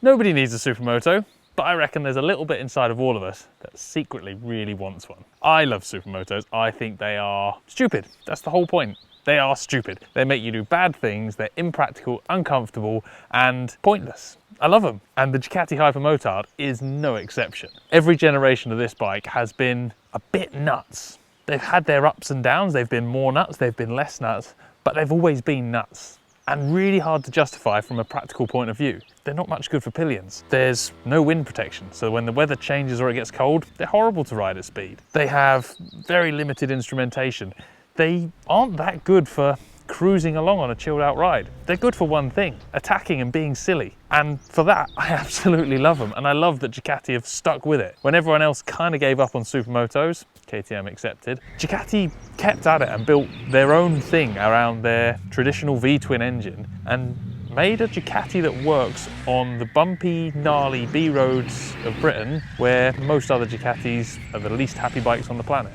Nobody needs a supermoto, but I reckon there's a little bit inside of all of us that secretly really wants one. I love supermotos. I think they are stupid. That's the whole point. They are stupid. They make you do bad things. They're impractical, uncomfortable, and pointless. I love them. And the Ducati Hypermotard is no exception. Every generation of this bike has been a bit nuts. They've had their ups and downs. They've been more nuts, they've been less nuts, but they've always been nuts. And really hard to justify from a practical point of view. They're not much good for pillions. There's no wind protection, so when the weather changes or it gets cold, they're horrible to ride at speed. They have very limited instrumentation. They aren't that good for cruising along on a chilled out ride. They're good for one thing, attacking and being silly. And for that, I absolutely love them. And I love that Ducati have stuck with it. When everyone else kind of gave up on supermotos, KTM accepted, Ducati kept at it and built their own thing around their traditional V-twin engine and made a Ducati that works on the bumpy, gnarly B roads of Britain, where most other Ducatis are the least happy bikes on the planet.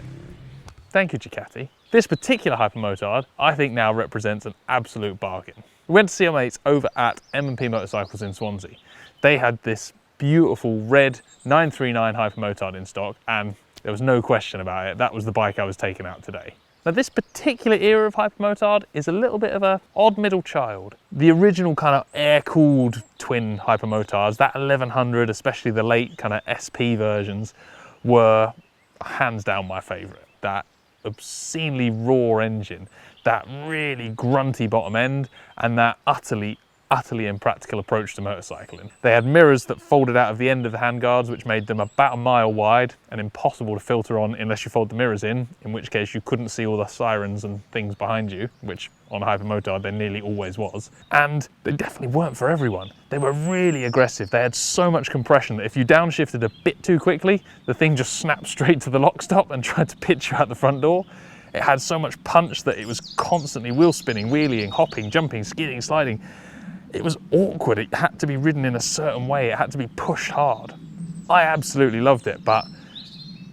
Thank you, Ducati. This particular Hypermotard, I think now represents an absolute bargain. We went to see our mates over at M&P Motorcycles in Swansea. They had this beautiful red 939 Hypermotard in stock, and there was no question about it. That was the bike I was taking out today. Now, this particular era of Hypermotard is a little bit of an odd middle child. The original kind of air-cooled twin Hypermotards, that 1100, especially the late kind of SP versions, were hands down my favourite. That obscenely raw engine, that really grunty bottom end, and that utterly impractical approach to motorcycling. They had mirrors that folded out of the end of the handguards, which made them about a mile wide and impossible to filter on unless you fold the mirrors in which case you couldn't see all the sirens and things behind you, which on a Hypermotard there nearly always was. And they definitely weren't for everyone. They were really aggressive. They had so much compression that if you downshifted a bit too quickly, the thing just snapped straight to the lock stop and tried to pitch you out the front door. It had so much punch that it was constantly wheel spinning, wheeling, hopping, jumping, skidding, sliding. It was awkward. It had to be ridden in a certain way. It had to be pushed hard. I absolutely loved it, but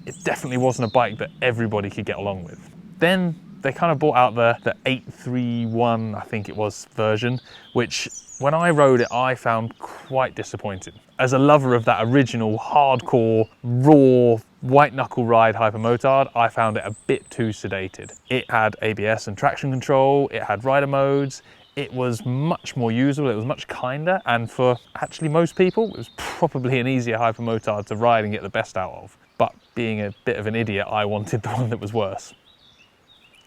it definitely wasn't a bike that everybody could get along with. Then they kind of brought out the 831, I think it was, version, which when I rode it, I found quite disappointing. As a lover of that original hardcore, raw, white knuckle ride Hypermotard, I found it a bit too sedated. It had ABS and traction control, it had rider modes, it was much more usable, it was much kinder, and for actually most people, it was probably an easier Hypermotard to ride and get the best out of. But being a bit of an idiot, I wanted the one that was worse.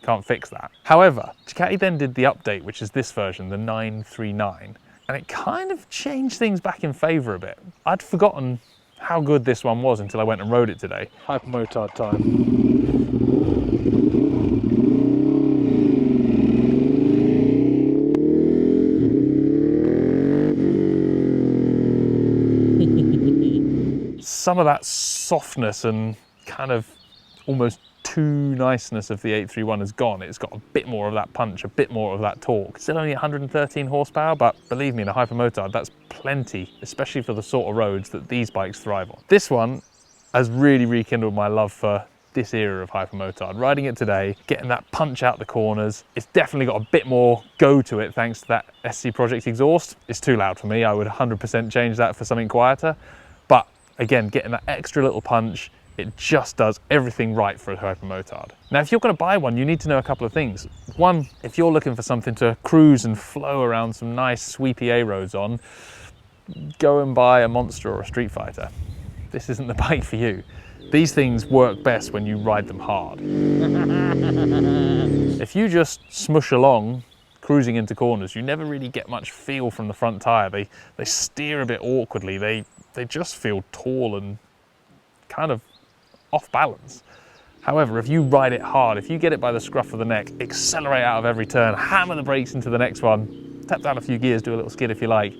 Can't fix that. However, Ducati then did the update, which is this version, the 939, and it kind of changed things back in favour a bit. I'd forgotten how good this one was until I went and rode it today. Hypermotard time. Some of that softness and kind of almost too niceness of the 831 is gone. It's got a bit more of that punch, a bit more of that torque. Still only 113 horsepower, but believe me, in a Hypermotard, that's plenty, especially for the sort of roads that these bikes thrive on. This one has really rekindled my love for this era of Hypermotard. Riding it today, getting that punch out the corners, it's definitely got a bit more go to it thanks to that SC Project exhaust. It's too loud for me. I would 100% change that for something quieter, but again, getting that extra little punch, it just does everything right for a Hypermotard. Now, if you're going to buy one, you need to know a couple of things. One, if you're looking for something to cruise and flow around some nice sweepy A-roads on, go and buy a Monster or a Street Fighter. This isn't the bike for you. These things work best when you ride them hard. If you just smush along, cruising into corners, you never really get much feel from the front tyre. They steer a bit awkwardly. They just feel tall and kind of off balance. However, if you ride it hard, if you get it by the scruff of the neck, accelerate out of every turn, hammer the brakes into the next one, tap down a few gears, do a little skid if you like,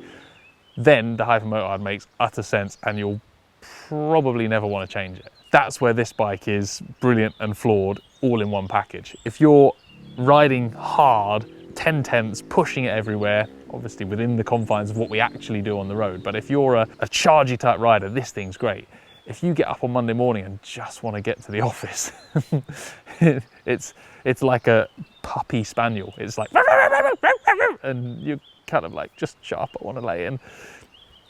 then the Hypermotard makes utter sense and you'll probably never want to change it. That's where this bike is brilliant and flawed all in one package. If you're riding hard, 10 tenths, pushing it everywhere, obviously within the confines of what we actually do on the road, but if you're a chargy type rider, this thing's great. If you get up on Monday morning and just want to get to the office, it's like a puppy spaniel. It's like, and you're kind of like, just shut up, I want to lay in.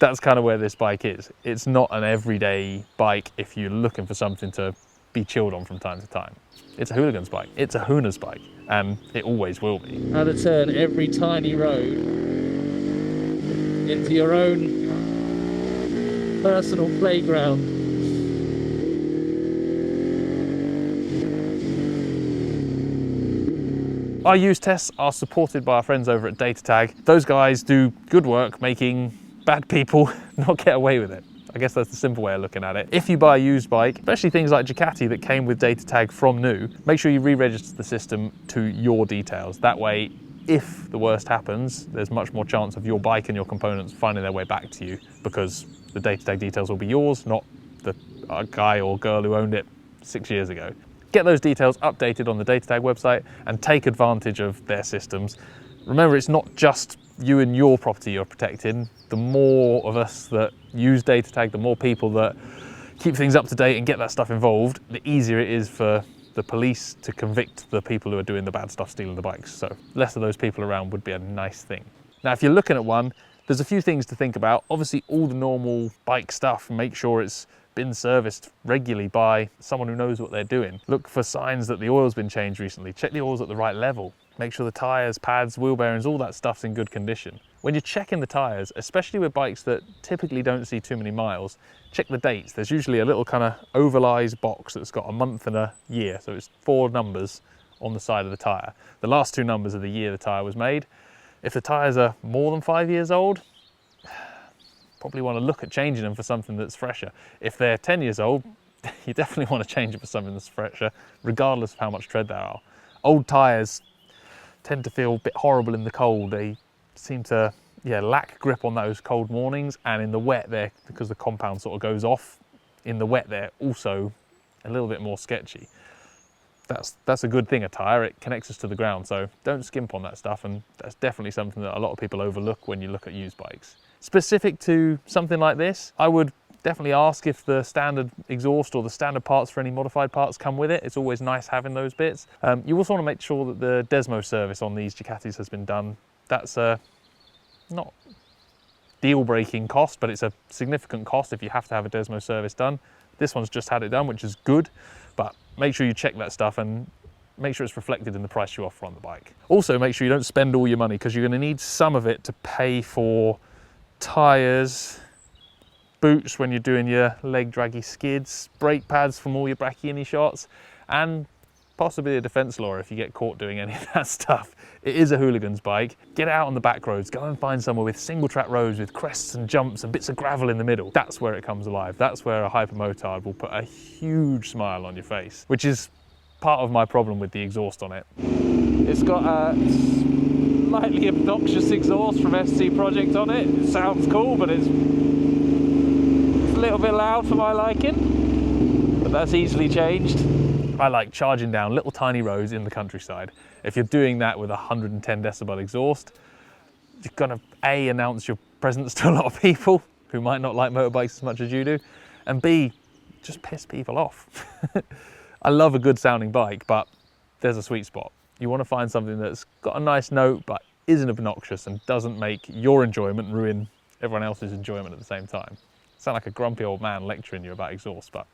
That's kind of where this bike is. It's not an everyday bike if you're looking for something to be chilled on from time to time. It's a Hooligan's bike, it's a Hooner's bike, and it always will be. How to turn every tiny road into your own personal playground. Our use tests are supported by our friends over at Data Tag. Those guys do good work making bad people not get away with it. I guess that's the simple way of looking at it. If you buy a used bike, especially things like Ducati that came with Data Tag from new, make sure you re-register the system to your details. That way, if the worst happens, there's much more chance of your bike and your components finding their way back to you, because the Data Tag details will be yours, not the guy or girl who owned it 6 years ago. Get those details updated on the Data Tag website and take advantage of their systems. Remember, it's not just you and your property you're protecting. The more of us that use Data Tag, the more people that keep things up to date and get that stuff involved, the easier it is for the police to convict the people who are doing the bad stuff, stealing the bikes. So less of those people around would be a nice thing. Now, if you're looking at one, there's a few things to think about. Obviously, all the normal bike stuff, make sure it's been serviced regularly by someone who knows what they're doing. Look for signs that the oil's been changed recently. Check the oil's at the right level. Make sure the tyres, pads, wheel bearings, all that stuff's in good condition. When you're checking the tyres, especially with bikes that typically don't see too many miles, check the dates. There's usually a little kind of ovalized box that's got a month and a year. So it's 4 numbers on the side of the tyre. The last 2 numbers are the year the tyre was made. If the tyres are more than 5 years old, probably want to look at changing them for something that's fresher. If they're 10 years old, you definitely want to change it for something that's fresher, regardless of how much tread there are. Old tyres tend to feel a bit horrible in the cold. They seem to lack grip on those cold mornings, and in the wet, because the compound sort of goes off, in the wet they're also a little bit more sketchy. That's a good thing, a tyre. It connects us to the ground, so don't skimp on that stuff, and that's definitely something that a lot of people overlook when you look at used bikes. Specific to something like this, I would definitely ask if the standard exhaust or the standard parts for any modified parts come with it. It's always nice having those bits. You also want to make sure that the Desmo service on these Ducatis has been done. That's not deal-breaking cost, but it's a significant cost if you have to have a Desmo service done. This one's just had it done, which is good, but make sure you check that stuff and make sure it's reflected in the price you offer on the bike. Also, make sure you don't spend all your money, because you're going to need some of it to pay for tyres, boots when you're doing your leg draggy skids, brake pads from all your brachyony shots, and possibly a defence lawyer if you get caught doing any of that stuff. It is a Hooligan's bike. Get out on the back roads, go and find somewhere with single track roads with crests and jumps and bits of gravel in the middle. That's where it comes alive. That's where a Hypermotard will put a huge smile on your face, which is part of my problem with the exhaust on it. It's got a slightly obnoxious exhaust from SC Project on it. It sounds cool, but it's a little bit loud for my liking, but that's easily changed. I like charging down little tiny roads in the countryside. If you're doing that with a 110 decibel exhaust, you're gonna A, announce your presence to a lot of people who might not like motorbikes as much as you do, and B, just piss people off. I love a good sounding bike, but there's a sweet spot. You want to find something that's got a nice note, but isn't obnoxious and doesn't make your enjoyment ruin everyone else's enjoyment at the same time. Sound like a grumpy old man lecturing you about exhaust, but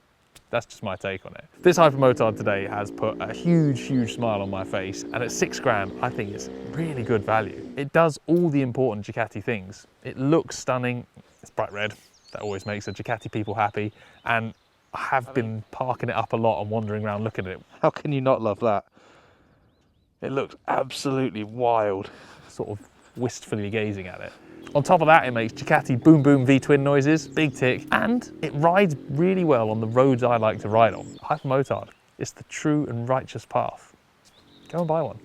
that's just my take on it. This Hypermotard today has put a huge, huge smile on my face, and at 6 grand, I think it's really good value. It does all the important Ducati things. It looks stunning, it's bright red, that always makes the Ducati people happy, and I have been parking it up a lot and wandering around looking at it. How can you not love that? It looks absolutely wild, sort of wistfully gazing at it. On top of that, it makes Ducati boom boom V-twin noises, big tick, and it rides really well on the roads I like to ride on. Hypermotard, it's the true and righteous path. Go and buy one.